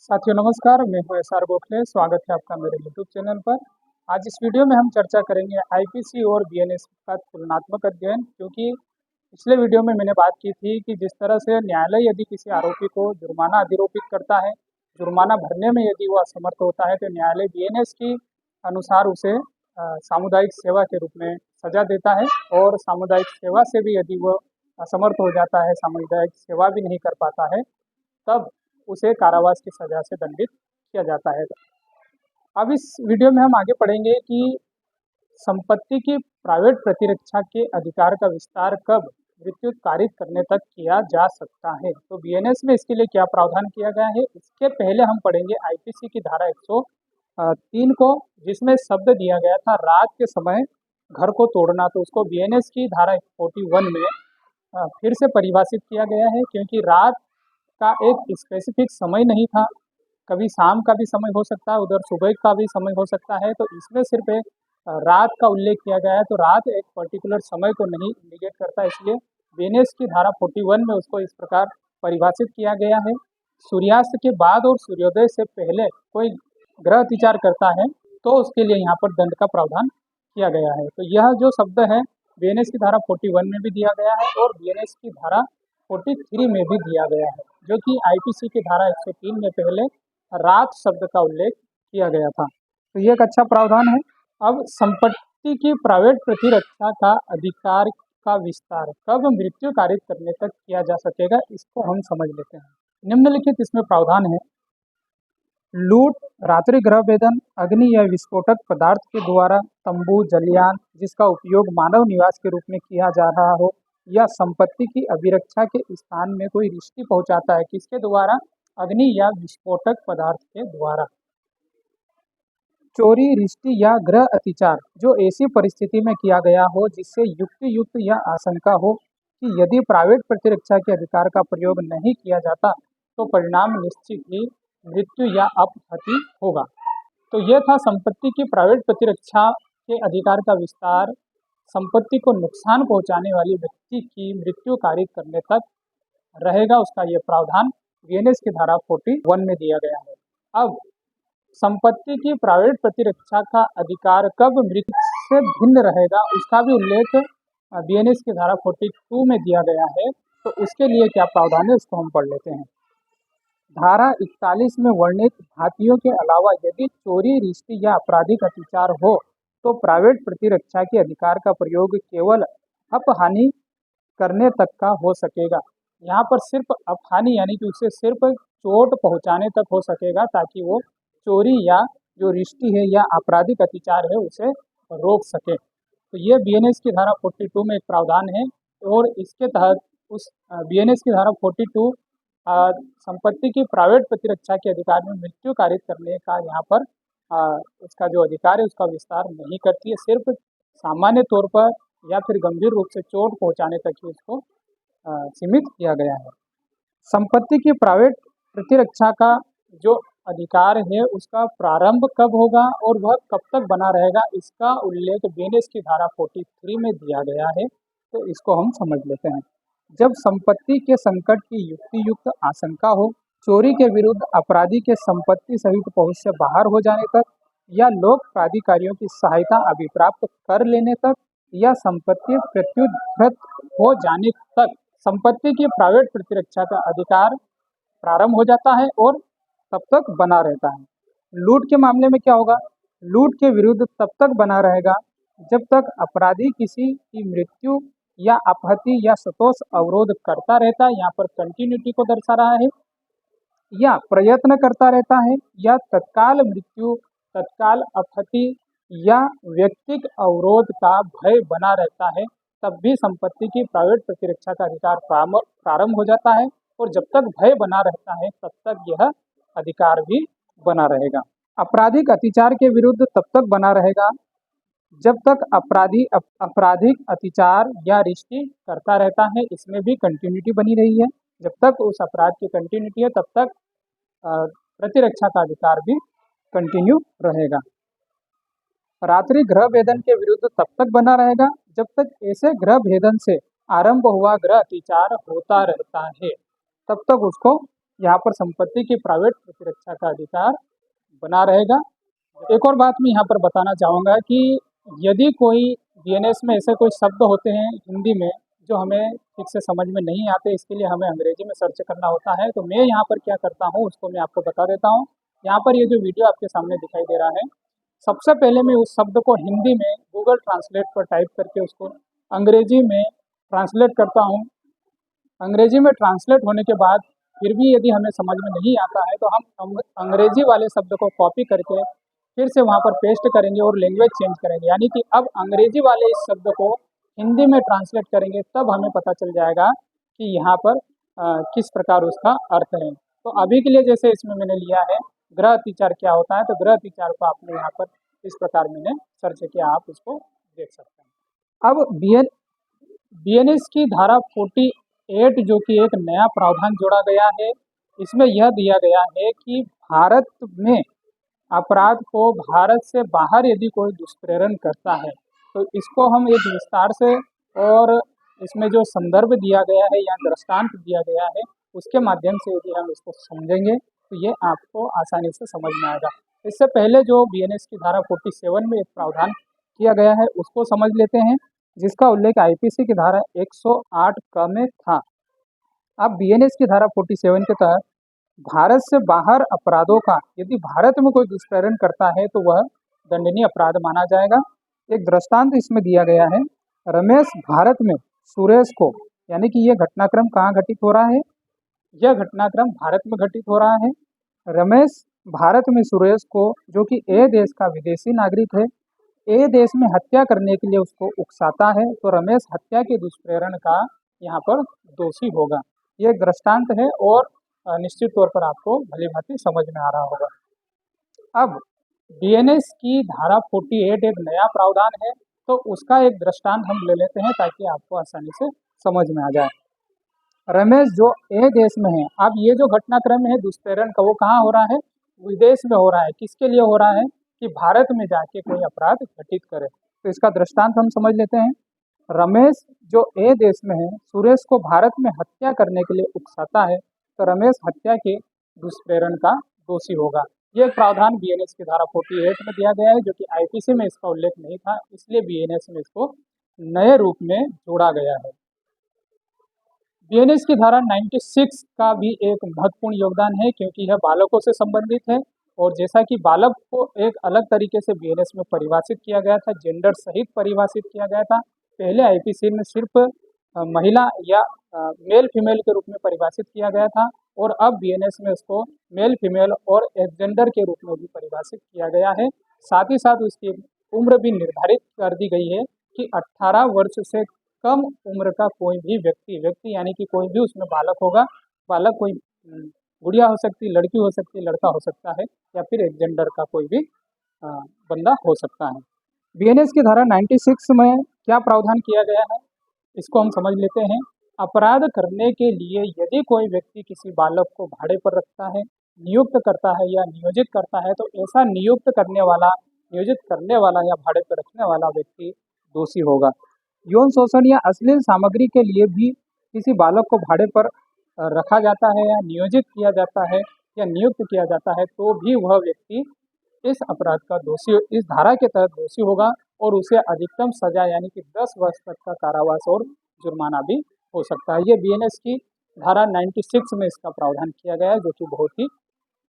साथियों नमस्कार, मैं हूं एस आर गोखले। स्वागत है आपका मेरे यूट्यूब चैनल पर। आज इस वीडियो में हम चर्चा करेंगे आईपीसी और बीएनएस का तुलनात्मक अध्ययन। क्योंकि पिछले वीडियो में मैंने बात की थी कि जिस तरह से न्यायालय यदि किसी आरोपी को जुर्माना अधिरोपित करता है, जुर्माना भरने में यदि वो असमर्थ होता है, तो न्यायालय बीएनएस की अनुसार उसे सामुदायिक सेवा के रूप में सजा देता है। और सामुदायिक सेवा से भी यदि वो असमर्थ हो जाता है, सामुदायिक सेवा भी नहीं कर पाता है, तब उसे कारावास की सजा से दंडित किया जाता है। अब इस वीडियो में हम आगे पढ़ेंगे कि संपत्ति की प्राइवेट प्रतिरक्षा के अधिकार का विस्तार कब मृत्यु कारित करने तक किया जा सकता है। तो बीएनएस में इसके लिए क्या प्रावधान किया गया है, इसके पहले हम पढ़ेंगे आईपीसी की धारा 103 को, जिसमें शब्द दिया गया था रात के समय घर को तोड़ना। तो उसको बीएनएस की धारा 41 में फिर से परिभाषित किया गया है, क्योंकि रात का एक स्पेसिफिक समय नहीं था। कभी शाम का भी समय हो सकता है, उधर सुबह का भी समय हो सकता है। तो इसमें सिर्फ एक रात का उल्लेख किया गया है। तो रात एक पर्टिकुलर समय को नहीं इंडिकेट करता, इसलिए बीएनएस की धारा 41 में उसको इस प्रकार परिभाषित किया गया है। सूर्यास्त के बाद और सूर्योदय से पहले कोई ग्रह अतिचार करता है तो उसके लिए यहाँ पर दंड का प्रावधान किया गया है। तो यह जो शब्द है बीएनएस की धारा 41 में भी दिया गया है और बीएनएस की धारा 43 में भी दिया गया है, जो कि आईपीसी की धारा 103 में पहले रात शब्द का उल्लेख किया गया था। तो ये एक अच्छा प्रावधान है। अब संपत्ति की प्राइवेट प्रतिरक्षा का अधिकार का विस्तार कब मृत्यु कारित करने तक किया जा सकेगा, इसको हम समझ लेते हैं। निम्नलिखित इसमें प्रावधान है। लूट, रात्रि गृह भेदन, अग्नि या विस्फोटक पदार्थ के द्वारा तंबू, जलयान जिसका उपयोग मानव निवास के रूप में किया जा रहा हो, या संपत्ति की अभिरक्षा के स्थान में कोई रिश्ती पहुंचाता है, किसके द्वारा? अग्नि या विस्फोटक पदार्थ के द्वारा। चोरी, रिश्ती या गृह अतिचार जो ऐसी परिस्थिति में किया गया हो जिससे युक्ति या आशंका हो कि यदि प्राइवेट प्रतिरक्षा के अधिकार का प्रयोग नहीं किया जाता तो परिणाम निश्चित ही मृत्यु या अपहति होगा। तो यह था संपत्ति की प्राइवेट प्रतिरक्षा के अधिकार का विस्तार। संपत्ति को नुकसान पहुंचाने वाले व्यक्ति की मृत्यु कारित करने तक रहेगा, उसका यह प्रावधान बीएनएस की धारा 41 में दिया गया है। अब संपत्ति की प्राइवेट प्रतिरक्षा का अधिकार कब मृत्यु से भिन्न रहेगा, उसका भी उल्लेख बीएनएस की धारा 42 में दिया गया है। तो उसके लिए क्या प्रावधान है, उसको हम पढ़ लेते हैं। धारा 41 में वर्णित भातियों के अलावा यदि चोरी, रिश्ती या आपराधिक अत्याचार हो तो प्राइवेट प्रतिरक्षा के अधिकार का प्रयोग केवल अपहानि करने तक का हो सकेगा। यहाँ पर सिर्फ अपहानि यानी कि उसे सिर्फ चोट पहुँचाने तक हो सकेगा, ताकि वो चोरी या जो रिश्ती है या आपराधिक अत्याचार है उसे रोक सके। तो ये बीएनएस की धारा 42 में एक प्रावधान है। और इसके तहत उस बीएनएस की धारा 42 संपत्ति की प्राइवेट प्रतिरक्षा के अधिकार में मृत्यु कारित करने का यहाँ पर उसका जो अधिकार है उसका विस्तार नहीं करती है। सिर्फ सामान्य तौर पर या फिर गंभीर रूप से चोट पहुँचाने तक ही उसको सीमित किया गया है। संपत्ति की प्राइवेट प्रतिरक्षा का जो अधिकार है उसका प्रारंभ कब होगा और वह कब तक बना रहेगा, इसका उल्लेख बीएनएस की धारा 43 में दिया गया है। तो इसको हम समझ लेते हैं। जब संपत्ति के संकट की युक्तियुक्त आशंका हो, चोरी के विरुद्ध अपराधी के संपत्ति सहित पहुंच से बाहर हो जाने तक, या लोक प्राधिकारियों की सहायता अभिप्राप्त कर लेने तक, या संपत्ति प्रत्युद्धृत हो जाने तक संपत्ति की प्राइवेट प्रतिरक्षा का अधिकार प्रारंभ हो जाता है और तब तक बना रहता है। लूट के मामले में क्या होगा? लूट के विरुद्ध तब तक बना रहेगा जब तक अपराधी किसी की मृत्यु या अपहति या सतोष अवरोध करता रहता है, यहाँ पर कंटिन्यूटी को दर्शा रहा है, या प्रयत्न करता रहता है, या तत्काल मृत्यु, तत्काल अपहति या व्यक्तिक अवरोध का भय बना रहता है, तब भी संपत्ति की प्राइवेट प्रतिरक्षा का अधिकार प्रारंभ हो जाता है। और जब तक भय बना रहता है तब तक यह अधिकार भी बना रहेगा। आपराधिक अत्याचार के विरुद्ध तब तक बना रहेगा जब तक अपराधी आपराधिक अत्याचार या रिश्ती करता रहता है, इसमें भी कंटिन्यूटी बनी रही है। जब तक उस अपराध की कंटिन्यूटी है तब तक प्रतिरक्षा का अधिकार भी कंटिन्यू रहेगा। रात्रि गृह भेदन के विरुद्ध तब तक बना रहेगा जब तक ऐसे गृह भेदन से आरंभ हुआ गृह अत्याचार होता रहता है, तब तक उसको यहाँ पर संपत्ति की प्राइवेट प्रतिरक्षा का अधिकार बना रहेगा। एक और बात मैं यहाँ पर बताना चाहूँगा कि यदि कोई बीएनएस में ऐसे कोई शब्द होते हैं हिंदी में जो हमें ठीक से समझ में नहीं आते, इसके लिए हमें अंग्रेजी में सर्च करना होता है। तो मैं यहाँ पर क्या करता हूँ उसको मैं आपको बता देता हूँ। यहाँ पर ये जो वीडियो आपके सामने दिखाई दे रहा है, सबसे पहले मैं उस शब्द को हिंदी में गूगल ट्रांसलेट पर टाइप करके उसको अंग्रेजी में ट्रांसलेट करता हूँ। अंग्रेजी में ट्रांसलेट होने के बाद फिर भी यदि हमें समझ में नहीं आता है तो हम अंग्रेजी वाले शब्द को कॉपी करके फिर से वहाँ पर पेस्ट करेंगे और लैंग्वेज चेंज करेंगे, यानी कि अब अंग्रेजी वाले इस शब्द को हिंदी में ट्रांसलेट करेंगे, तब हमें पता चल जाएगा कि यहाँ पर किस प्रकार उसका अर्थ है। तो अभी के लिए जैसे इसमें मैंने लिया है ग्रह अतिचार क्या होता है, तो ग्रह अतिचार को आपने यहाँ पर इस प्रकार मैंने सर्च किया, आप उसको देख सकते हैं। अब बीएनएस की धारा 48 जो कि एक नया प्रावधान जोड़ा गया है, इसमें यह दिया गया है कि भारत में अपराध को भारत से बाहर यदि कोई दुष्प्रेरण करता है तो इसको हम एक विस्तार से और इसमें जो संदर्भ दिया गया है या दृष्टांत दिया गया है उसके माध्यम से यदि हम इसको समझेंगे तो ये आपको आसानी से समझ में आएगा। इससे पहले जो बीएनएस की धारा 47 में एक प्रावधान किया गया है उसको समझ लेते हैं, जिसका उल्लेख आईपीसी की धारा 108 क में था। अब बीएनएस की धारा 47 के तहत भारत से बाहर अपराधों का यदि भारत में कोई दुष्प्रेरण करता है तो वह दंडनीय अपराध माना जाएगा। एक दृष्टांत इसमें दिया गया है, रमेश भारत में सुरेश को, यानी कि यह घटनाक्रम कहाँ घटित हो रहा है, यह घटनाक्रम भारत में घटित हो रहा है। रमेश भारत में सुरेश को, जो कि ए देश का विदेशी नागरिक है, ए देश में हत्या करने के लिए उसको उकसाता है, तो रमेश हत्या के दुष्प्रेरण का यहाँ पर दोषी होगा। ये एक दृष्टांत है और निश्चित तौर पर आपको भली भांति समझ में आ रहा होगा। अब बीएनएस की धारा 48 एक नया प्रावधान है, तो उसका एक दृष्टांत हम ले लेते हैं ताकि आपको आसानी से समझ में आ जाए। रमेश जो ए देश में है, अब ये जो घटनाक्रम है दुष्प्रेरण का वो कहाँ हो रहा है, विदेश में हो रहा है। किसके लिए हो रहा है कि भारत में जाके कोई अपराध घटित करे। तो इसका दृष्टांत हम समझ लेते हैं। रमेश जो ए देश में है सुरेश को भारत में हत्या करने के लिए उकसाता है, तो रमेश हत्या के दुष्प्रेरण का दोषी होगा। ये प्रावधान बीएनएस की धारा 48 में दिया गया है, जो कि आईपीसी में इसका उल्लेख नहीं था, इसलिए बीएनएस में इसको नए रूप में जोड़ा गया है। बीएनएस की धारा 96 का भी एक महत्वपूर्ण योगदान है, क्योंकि यह बालकों से संबंधित है और जैसा कि बालक को एक अलग तरीके से बीएनएस में परिभाषित किया गया था, जेंडर सहित परिभाषित किया गया था। पहले आईपीसी में सिर्फ महिला या मेल फीमेल के रूप में परिभाषित किया गया था और अब बीएनएस में उसको मेल फीमेल और एक्सजेंडर के रूप में भी परिभाषित किया गया है। साथ ही साथ उसकी उम्र भी निर्धारित कर दी गई है कि 18 वर्ष से कम उम्र का कोई भी व्यक्ति यानी कि कोई भी उसमें बालक होगा, बालक कोई गुड़िया हो सकती, लड़की हो सकती, लड़का हो सकता है, या फिर एक्सजेंडर का कोई भी बंदा हो सकता है। बीएनएस की धारा 96 में क्या प्रावधान किया गया है, इसको हम समझ लेते हैं। अपराध करने के लिए यदि कोई व्यक्ति किसी बालक को भाड़े पर रखता है, नियुक्त करता है या नियोजित करता है, तो ऐसा नियुक्त करने वाला, नियोजित करने वाला या भाड़े पर रखने वाला व्यक्ति दोषी होगा। यौन शोषण या अश्लील सामग्री के लिए भी किसी बालक को भाड़े पर रखा जाता है या नियोजित किया जाता है या नियुक्त किया जाता है, तो भी वह व्यक्ति इस अपराध का दोषी, इस धारा के तहत दोषी होगा और उसे अधिकतम सजा यानी कि 10 वर्ष तक का कारावास और जुर्माना भी हो सकता है। ये बीएनएस की धारा 96 में इसका प्रावधान किया गया है, जो कि बहुत ही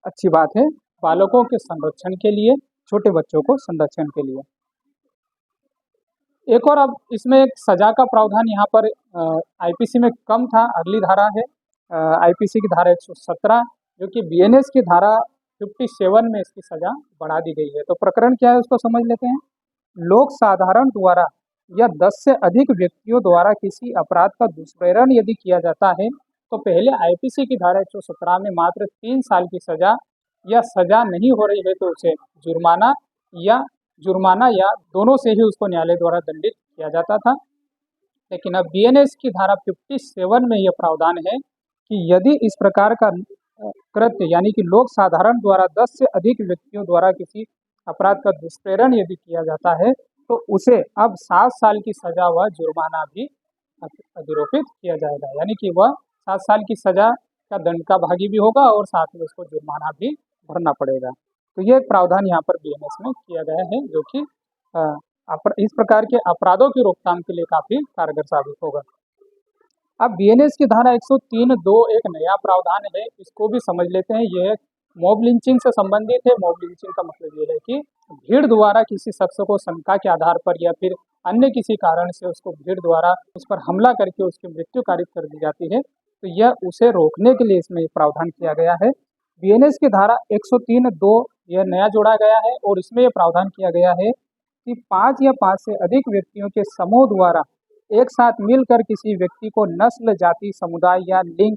अच्छी बात है बालकों के संरक्षण के लिए, छोटे बच्चों को संरक्षण के लिए। एक और अब इसमें एक सजा का प्रावधान यहाँ पर आईपीसी में कम था, अगली धारा है आईपीसी की धारा 117, जो कि बीएनएस की धारा 57 में इसकी सजा बढ़ा दी गई है। तो प्रकरण क्या है उसको समझ लेते हैं। लोक साधारण द्वारा या 10 से अधिक व्यक्तियों द्वारा किसी अपराध का दुष्प्रेरण यदि किया जाता है, तो पहले आईपीसी की धारा 117 में मात्र 3 साल की सजा या सजा नहीं हो रही है तो उसे जुर्माना या दोनों से ही उसको न्यायालय द्वारा दंडित किया जाता था। लेकिन अब बीएनएस की धारा 57 में यह प्रावधान है कि यदि इस प्रकार का कृत्य यानी कि लोक साधारण द्वारा 10 से अधिक व्यक्तियों द्वारा किसी अपराध का दुष्प्रेरण यदि किया जाता है, तो उसे अब 7 साल की सजा व जुर्माना भी अधिरोपित किया जाएगा, यानी कि वह 7 साल की सजा का दंड का भागी भी होगा और साथ में उसको जुर्माना भी भरना पड़ेगा। तो ये एक प्रावधान यहाँ पर बीएनएस में किया गया है, जो कि इस प्रकार के अपराधों की रोकथाम के लिए काफी कारगर साबित होगा। अब बीएनएस की धारा 103(2) एक नया प्रावधान है, इसको भी समझ लेते हैं। यह मॉब लिंचिंग से संबंधित है। मॉब लिंचिंग का मतलब ये है कि भीड़ द्वारा किसी शख्स को शंका के आधार पर या फिर अन्य किसी कारण से उसको भीड़ द्वारा उस पर हमला करके उसकी मृत्यु कारित कर दी जाती है। तो यह उसे रोकने के लिए इसमें प्रावधान किया गया है। बीएनएस की धारा 103(2) यह नया जोड़ा गया है और इसमें यह प्रावधान किया गया है कि 5 या 5 से अधिक व्यक्तियों के समूह द्वारा एक साथ मिलकर किसी व्यक्ति को नस्ल, जाति, समुदाय या लिंग,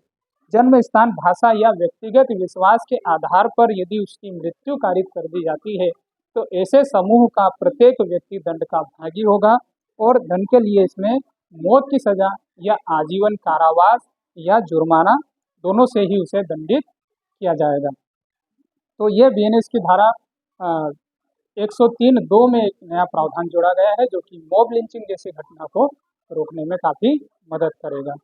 जन्म स्थान, भाषा या व्यक्तिगत विश्वास के आधार पर यदि उसकी मृत्यु कारित कर दी जाती है, तो ऐसे समूह का प्रत्येक व्यक्ति दंड का भागी होगा और दंड के लिए इसमें मौत की सजा या आजीवन कारावास या जुर्माना दोनों से ही उसे दंडित किया जाएगा। तो ये बीएनएस की धारा 103(2) में एक नया प्रावधान जोड़ा गया है, जो कि मॉब लिंचिंग जैसी घटना को रोकने में काफ़ी मदद करेगा।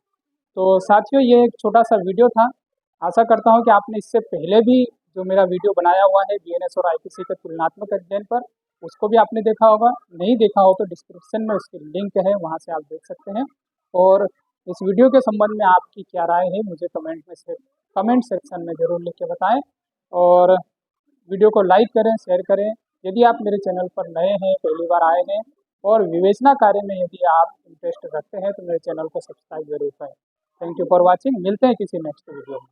तो साथियों, ये एक छोटा सा वीडियो था। आशा करता हूँ कि आपने इससे पहले भी जो मेरा वीडियो बनाया हुआ है बीएनएस और आईपीसी के तुलनात्मक अध्ययन पर, उसको भी आपने देखा होगा। नहीं देखा हो तो डिस्क्रिप्शन में उसकी लिंक है, वहाँ से आप देख सकते हैं। और इस वीडियो के संबंध में आपकी क्या राय है, मुझे कमेंट सेक्शन में ज़रूर लिख के बताएं। और वीडियो को लाइक करें, शेयर करें। यदि आप मेरे चैनल पर नए हैं, पहली बार आए हैं और विवेचना कार्य में यदि आप इंटरेस्ट रखते हैं, तो मेरे चैनल को सब्सक्राइब जरूर करें। Thank you for watching. मिलते हैं किसी नेक्स्ट वीडियो में।